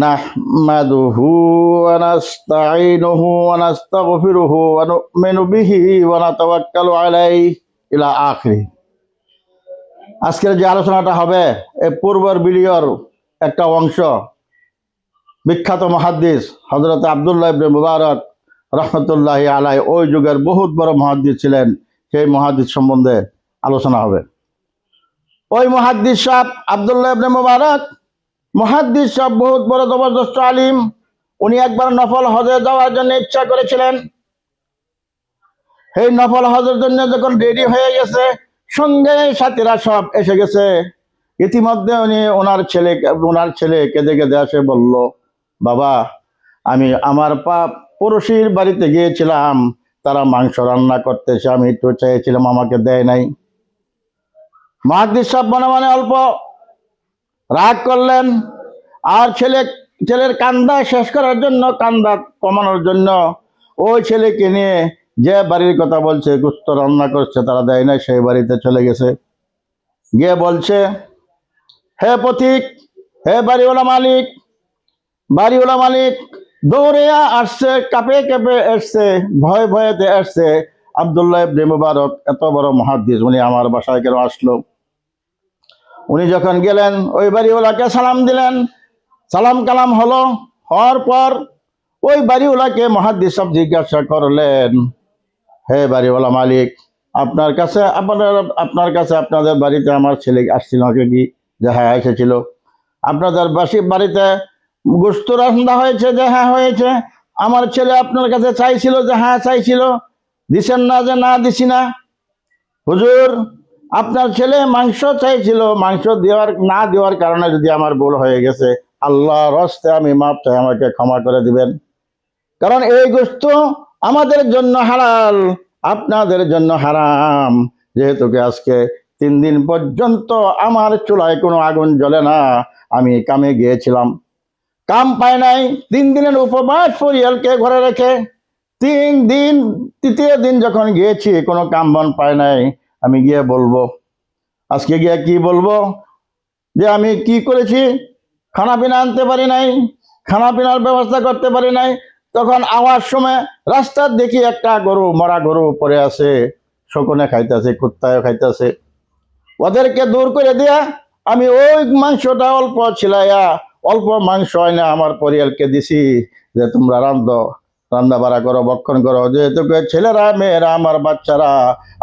নাহমাদুহু ওয়া নাস্তাঈনুহু ওয়া নাস্তাগফিরুহু ওয়া নু'মিনু বিহি ওয়া নাতাওয়াক্কালু আলাইহি ইলা আখিরি। আজকের যে আলোচনাটা হবে এই পূর্বের ভিডিওর একটা অংশ। বিখ্যাত মুহাদ্দিস হযরত আব্দুল্লাহ ইবনে মুবারক রাহমাতুল্লাহি আলাইহি ওই যুগের বহুত বড় মুহাদ্দিস ছিলেন। সেই মুহাদ্দিস সম্বন্ধে আলোচনা হবে। ওই মুহাদ্দিস সাহেব আব্দুল্লাহ ইবনে মুবারক মুহাদ্দিস সাহেব বহুত বড় জবরদস্ত আলিম। উনি একবার নফল হজে যাওয়ার জন্য ইচ্ছা করেছিলেন। এই নফল হজের জন্য যখন রেডি হয়ে গেছে, সঙ্গে সাথীরা সব এসে গেছে। ইতিমধ্যে উনি ওনার ছেলে কেঁদে কেঁদে আসে বলল, বাবা, আমি আমার পড়োশির বাড়িতে গিয়েছিলাম, তারা মাংস রান্না করতেছে, আমি একটু চেয়েছিলাম, আমাকে দেয় নাই। মুহাদ্দিস সাহেব মনে মনে অল্প রাগ করলেন, আর ছেলের কান্দা শেষ করার জন্য, কান্দা কমানোর জন্য ওই ছেলেকে নিয়ে যে বাড়ির কথা বলছে গোশত রান্না করছে তারা দেয় নাই, সেই বাড়িতে চলে গেছে। গিয়ে বলছে, হে পথিক, হে বাড়িওয়ালা মালিক, দৌড়ে আসছে, কাঁপে কেঁপে আসছে, ভয়ে ভয়েতে আসছে, আব্দুল্লাহ ইবনে মুবারক এত বড় মুহাদ্দিস, উনি আমার বাসায় কেন আসলো? উনি যখন গেলেন ওই বাড়িওয়ালাকে সালাম দিলেন, সালাম কালাম হওয়ার পর ওই বাড়িওয়ালাকে মুহাদ্দিস সাহেব জিজ্ঞাসা করলেন, হে বাড়িওয়ালা মালিক, আপনার কাছে আপনাদের বাড়িতে আমার ছেলে আসছিল নাকি? যে হ্যাঁ এসেছিল। আপনাদের বাড়িতে গোশত রান্না হয়েছে? যে হ্যাঁ হয়েছে। আমার ছেলে আপনার কাছে চাইছিল? যে হ্যাঁ চাইছিল। দিছেন না? যে না দিছি না। হুজুর, আপনার ছেলে মাংস চাইছিল, মাংস না দেওয়ার কারণে যদি আমার ভুল হয়ে গেছে, আল্লাহর হস্তে আমি মাপ চাই, আমাকে ক্ষমা করে দিবেন। কারণ এই গোশত আমাদের জন্য হালাল, আপনাদের জন্য হারাম। যেহেতু আজকে 3 দিন পর্যন্ত আমার চুলায় কোনো আগুন জ্বলে না, আমি কামে গিয়েছিলাম, কাম পাই নাই। 3 দিনের উপবাস পরিয়ালকে ঘরে রেখে 3 দিন, তৃতীয় দিন যখন গিয়েছি কোনো কাম বন পাই নাই, আমি গিয়ে বলবো, আজকে গিয়ে কি বলবো? যে আমি কি করেছি? খানা পিনা আনতে পারি নাই, খানা পিনার ব্যবস্থা করতে পারি নাই। তখন আওয়াজ সময় রাস্তার দেখি একটা মরা গরু পড়ে আছে, শকুনে খাইতেছে, কুত্তায় খাইতেছে। ওদেরকে দূর করে দিয়া আমি ওই মাংসটা অল্প ছিলাইয়া, অল্প মাংস হয় না আমার পরিয়ালকে দিছি, যে তোমরা রান্না বাড়া করো, ভক্ষণ করো। যেহেতু ছেলেরা, মেয়েরা, আমার বাচ্চারা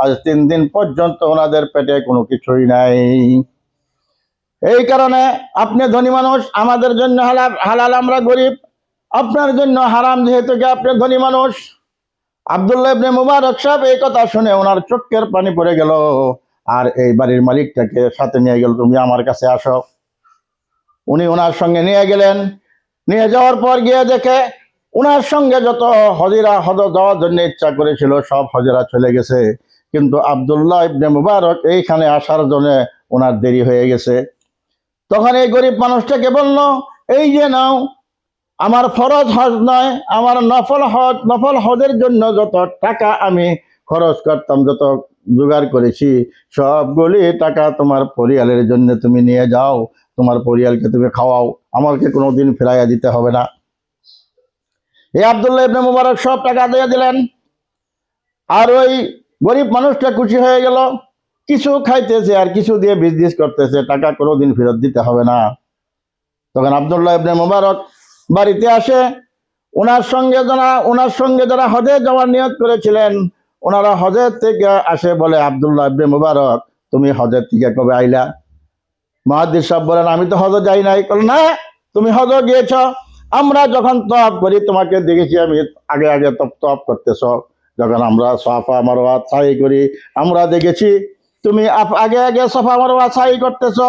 আজ 3 দিন পর্যন্ত ওনাদের পেটে কোনো কিছুই নাই। এই কারণে আপনি ধনী মানুষ, আমাদের জন্য হালাল, আমরা গরিব, আপনার জন্য হারাম, যেহেতু আপনি ধনী মানুষ। আব্দুল্লাহ ইবনে মুবারক সাহেব এই কথা শুনে ওনার চোখের পানি পড়ে গেল, আর এই বাড়ির মালিকটাকে সাথে নিয়ে গেল, তুমি আমার কাছে আসো। উনি ওনার সঙ্গে নিয়ে গেলেন। নিয়ে যাওয়ার পর গিয়ে দেখে ওনার সঙ্গে যত হজ যাওয়ার জন্য ইচ্ছা করেছিল সব হজেরা চলে গেছে, কিন্তু আব্দুল্লাহ ইবনে মুবারক এইখানে আসার জন্য ওনার দেরি হয়ে গেছে। তখন এই গরিব মানুষটাকে বলল, এই যে নাও, আমার ফরজ হজ নয়, আমার নফল হজের জন্য যত টাকা আমি খরচ করতাম, যত জোগাড় করেছি, সবগুলি টাকা তোমার পরিয়ালের জন্য তুমি নিয়ে যাও, তোমার পরিয়ালকে তুমি খাওয়াও, আমাকে কোনোদিন ফেরাইয়া দিতে হবে না। এই আব্দুল্লাহ ইবনে মুবারক সব টাকা দিয়ে দিলেন। আর ওই গরিব মানুষটা খুশি হয়ে গেল, কিছু খাইতেছে আর কিছু দিয়ে বিজনেস করতেছে, টাকা কোনোদিন ফেরত দিতে হবে না। তখন আব্দুল্লাহ ইবনে মুবারক বাড়িতে আসে। ওনার সঙ্গে যারা হজে যাওয়ার নিয়ত করেছিলেন, ওনারা হজের থেকে আসে, বলে, আব্দুল্লাহ ইবনে মুবারক, তুমি হজের থেকে কবে আইলা? মুহাদ্দিস সাহেব বলেন, আমি তো হজে যাই নাই। না, তুমি হজে গিয়েছ। আমরা যখন তওয়াফ করি তোমাকে দেখেছি, আমি আগে তওয়াফ করতেছ। যখন আমরা সাফা মারওয়া সাই করি, আমরা দেখেছি তুমি আগে সাফা মারওয়া সাই করতেছ।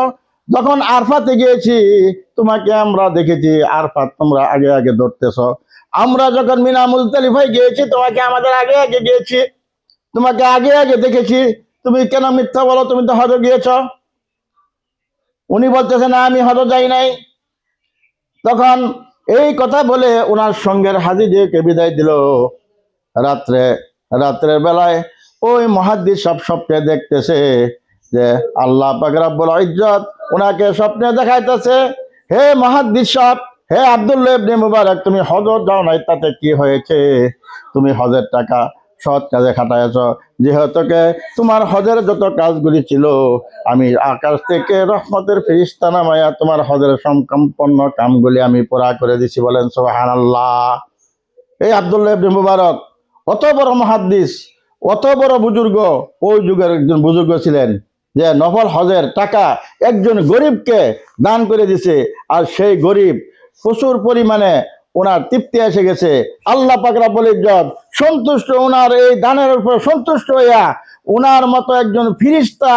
যখন আরফাতে গিয়েছি তোমাকে আমরা দেখেছি, আরফাত তোমরা আগে ধরতেছ। আমরা যখন মিনা মুজদালিফায় গিয়েছি তোমাকে আমাদের আগে গিয়েছি, তোমাকে আগে দেখেছি। তুমি কেন মিথ্যা বলো? তুমি তো হজে গিয়েছ। উনি বলতেছে, না, আমি হজে যাই নাই। তখন এই কথা বলে ওনার সঙ্গের হাজিদেরকে বিদায় দিল। রাত্রের বেলায় ওই মুহাদ্দিস সব স্বপ্নে দেখতেছে যে আল্লাহ পাক রব্বুল ইজ্জত ওনাকে স্বপ্নে দেখাইতেছে, হে মুহাদ্দিস সাহেব, হে আব্দুল্লাহ ইবনে মুবারক, তুমি হজ যাও নাই, তাতে কি হয়েছে? তুমি হজের টাকা সৎ কাজে খাটাইছ, যেহেতুকে তোমার হজের যত কাজগুলি ছিল আমি আকাশ থেকে রহমতের ফেরেশতা নামায়া তোমার হজের সম্পন্ন কামগুলি আমি পুরা করে দিছি। বলেন সুবহানাল্লাহ। এই আব্দুল্লাহ ইবনে মুবারক অত বড় মুহাদ্দিস, অত বড় বুজুর্গ, ওই যুগের একজন বুজুর্গ ছিলেন, যে নফল হজের টাকা একজন গরিবকে দান করে দিছে, আর সেই গরিব প্রচুর পরিমাণে ওনার তৃপ্তি এসে গেছে। আল্লাহ পাক রব্বুল ইজ্জত সন্তুষ্ট, ওনার এই দানের উপর সন্তুষ্ট হইয়া ওনার মতো একজন ফিরিস্তা,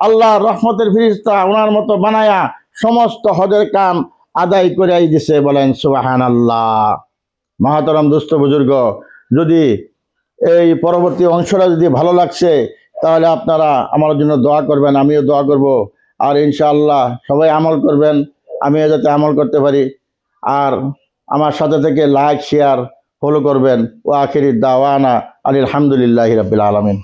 আল্লাহ রহমতের ফিরিস্তা ওনার মতো বানায়া সমস্ত হজের কাম আদায় করে দিছে। বলেন সুবহানাল্লাহ। মহাতরম দুস্থ বুজুর্গ, যদি এই পরবর্তী অংশটা যদি ভালো লাগছে তাহলে আপনারা আমার জন্য দোয়া করবেন, আমিও দোয়া করব, আর ইনশাআল্লাহ সবাই আমল করবেন, আমিও যাতে আমল করতে পারি। আর আমার সাথে থেকে লাইক শেয়ার ফলো করবেন। ও আখিরি দাওয়ানা আলহামদুলিল্লাহি রাব্বিল আলামিন।